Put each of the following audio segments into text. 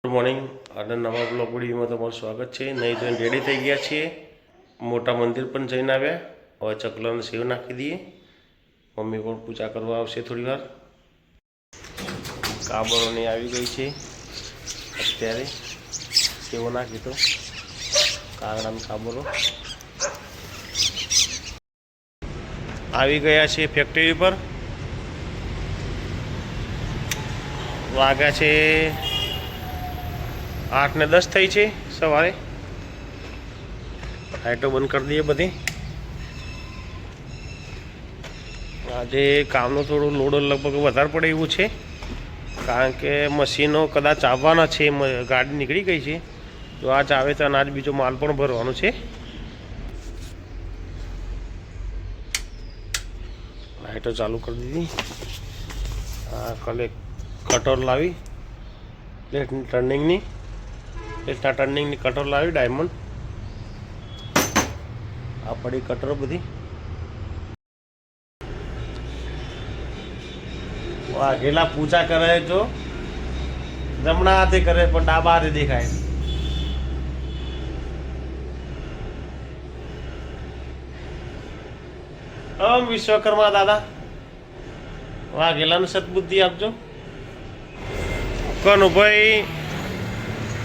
Good morning અને નવા blog વિડીયોમાં તમારું સ્વાગત છે। નહીં ધોઈને રેડી થઈ ગયા છીએ, મોટા મંદિર પણ જઈને આવ્યા। હવે ચકલાને સેવ નાખી દઈએ, મમ્મી પણ પૂજા કરવા આવશે થોડી વાર। કાબરોની આવી ગઈ છે, અત્યારે સેવ નાખી તો કાગડાના કાબરો આવી ગયા છે ફેક્ટરી પર। વાગ્યા છે 8 ને 10 થઈ છે સવારે। લાઇટો બંધ કરી દઈએ બધી। આજે કામનો થોડો લોડ લગભગ વધારે પડે એવું છે, કારણ કે મશીનો કદાચ આવવાના છે। ગાડી નીકળી ગઈ છે, જો આજ આવે તો અનાજ બીજો માલ પણ ભરવાનો છે। લાઇટો ચાલુ કરી દીધી। કટર લાવી પ્લેટની ટર્નિંગની કટર લાવી ડાયમંડ। આ પડી કટર બધી। વાઘેલા પૂજા કરે, જો જમણા હાથે કરે પણ ડાબા હાથે દેખાય। ઓમ વિશ્વકર્મા દાદા, વાઘેલાને સદબુદ્ધિ આપજો। કનુભાઈ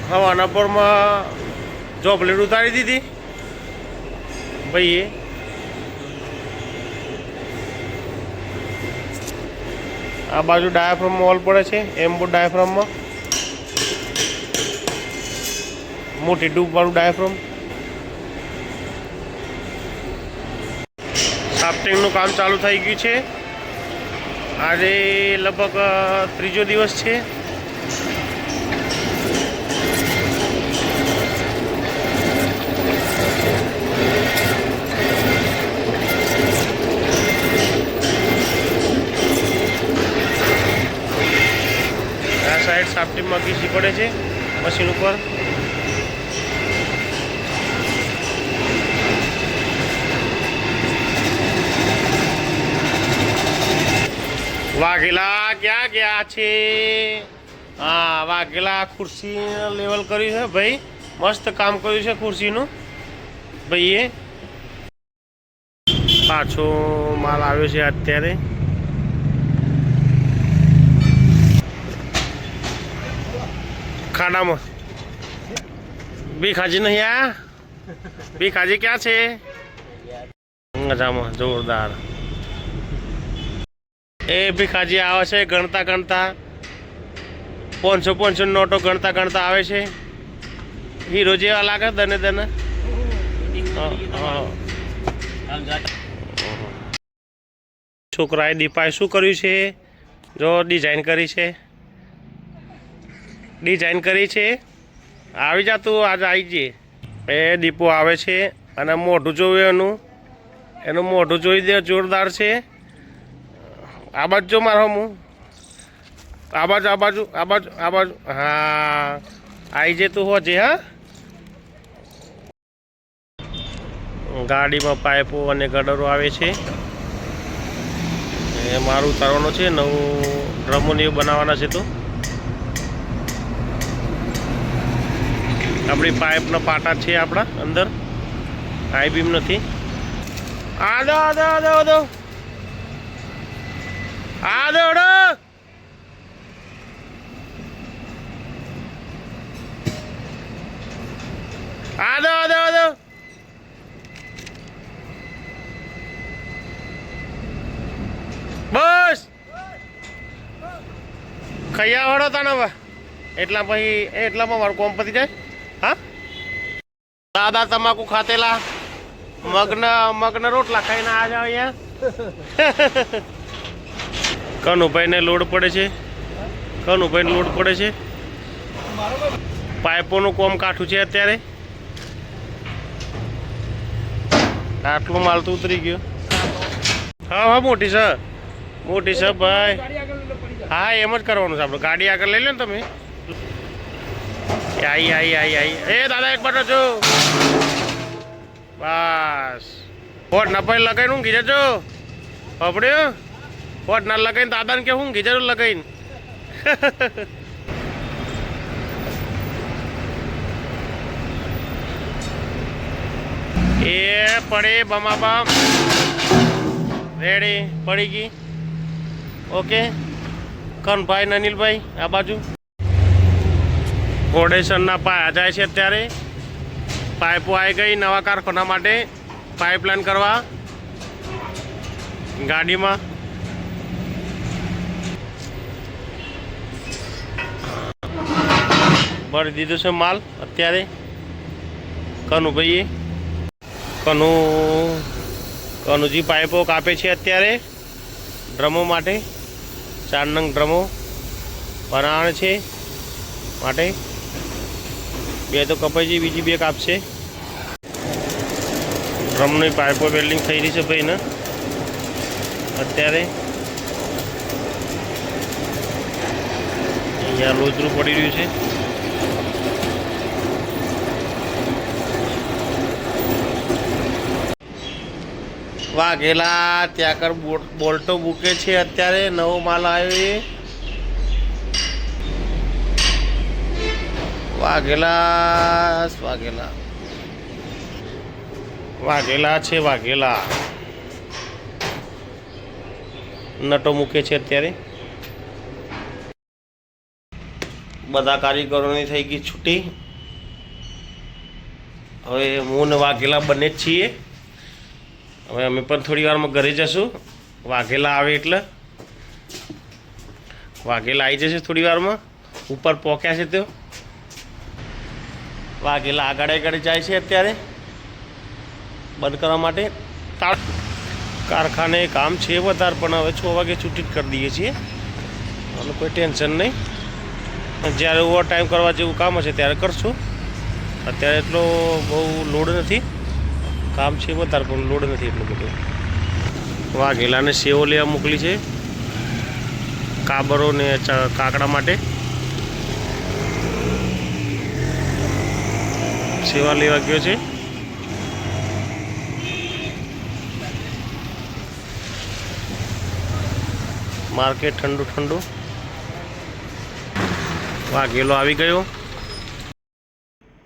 હવાના પરમાં ચોપલેટ ઉતારી દીધી ભાઈએ। આ બાજુ ડાયાફ્રામ હોલ પડે છે, એમ્બો ડાયાફ્રામમાં મોટી ડૂબવાળું ડાયાફ્રામ। સાફ્ટિંગનું કામ ચાલુ થઈ ગયું છે। આજે લગભગ ત્રીજો દિવસ છે। આ સાઈડ સાફ્ટિંગમાં ઘીસી પડે છે મશીન ઉપર। વાઘેલા ક્યાં ગયા છે? હા, વાઘેલા ખુરશી લેવલ કર્યું છે ભાઈ, મસ્ત કામ કર્યું છે ખુરશીનું ભાઈએ। પાછો માલ આવ્યો છે અત્યારે। ખાડામાં ભીખાજી નહીં આયા? ભીખાજી ક્યાં છે? મજામાં, જોરદાર। એ ભીખાજી આવે છે ગણતા ગણતા, 500 નોટો ગણતા ગણતા આવે છે। હીરો જેવા લાગે દને દને। છોકરાએ દીપાએ શું કર્યું છે? જો ડિઝાઇન કરી છે, આવી જા તું, આજ આવી જઈએ। એ દીપો આવે છે અને મોઢું જોયું, એનું મોઢું જોઈ દે, જોરદાર છે। આ બાજુ જો મારો હું, આ બાજુ। હા, આવી જે તું હોજે। હા, ગાડીમાં પાઇપો અને ગડરો આવે છે, એ મારું ઉતારવાનું છે। નવું ડ્રમો ને એવું બનાવવાના છે, તો આપણી પાઇપના પાટા છે આપણા અંદર, આઈ બીમ નથી। આદો બસ ખૈયા વળો તા ને હવે, એટલામાં મારું કોમ પતી જાય। હા, દાદા તમાકુ ખાતેલા મગના રોટલા ખાઈને આ જાવ અહીંયા। કનુભાઈને લોડ પડે છે, પાઇપોનું કોમ કાઠું છે અત્યારે। આટલું માલ તો ઉતરી ગયો। હા, મોટી છે ભાઈ। હા, એમ જ કરવાનું છે આપણે। ગાડી આગળ લઈ લો ને તમે। આઈ એ દાદા એક બાટો છો, બસ। ફોટ ના ભાઈ લગાઈને ઊંઘી જજો, પપડ્યો। ફોટ ના લગાઈને દાદાને કે ઊંઘી જજો લગાઈને। પડે બમા બમ રેડી પડી ગઈ ઓકે કનભાઈ નનિલભાઈ આ બાજુ ફાઉન્ડેશનના પાયા જાય છે અત્યારે પાઇપો આવી ગઈ નવા કારખાના માટે પાઇપલાઇન કરવા ગાડીમાં ભરી દીધું છે માલ અત્યારે કનુભાઈએ કનુજી પાઇપો કાપે છે અત્યારે ડ્રમો માટે 4 નંગ ડ્રમો બનાવે છે માટે 2 તો કપાઈ છે બીજી 2 કાપશે ડ્રમની પાઇપો વેલ્ડિંગ થઈ રહી છે ભાઈને અત્યારે અહીંયા લોચરું પડી રહ્યું છે વાઘેલા ત્યાં કર બોલ્ટો મૂકે છે અત્યારે નવો માલ આવ્યો એ વાઘેલા છે વાઘેલા નટો મૂકે છે અત્યારે બધા કારીગરોની થઈ ગઈ છૂટી હવે હું ને વાઘેલા બંને જ છીએ હવે અમે પણ થોડી વારમાં ઘરે જશું વાઘેલા આવે એટલે વાઘેલા આવી જશે થોડી વારમાં ઉપર પહોંચ્યા છે તો વાઘેલા આગળ જાય છે અત્યારે બંધ કરવા માટે કારખાને કામ છે વધારે પણ હવે 6 વાગે છૂટી જ કરી દઈએ છીએ અને કોઈ ટેન્શન નહીં જ્યારે ઓવર ટાઈમ કરવા જેવું કામ હશે ત્યારે કરશું અત્યારે એટલો બહુ લોડ નથી કામ છે વધારે પણ લોડ નથી એટલું બધું વાઘેલાને સેવો લેવા મોકલી છે કાબરો ને કાકડા માટે સેવા લેવા ગયો છે માર્કેટ ઠંડુ વાઘેલો આવી ગયો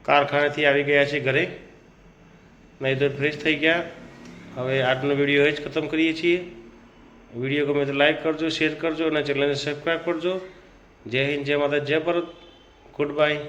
કારખાનેથી આવી ગયા છે ઘરે નહીં તો ફ્રેશ થઈ ગયા હવે આજનો વિડીયો જ ખતમ કરીએ છીએ વિડીયો ગમે તો લાઈક કરજો શેર કરજો અને ચેનલને સબસ્ક્રાઈબ કરજો જય હિન્દ જય માતા જય ભારત ગુડ બાય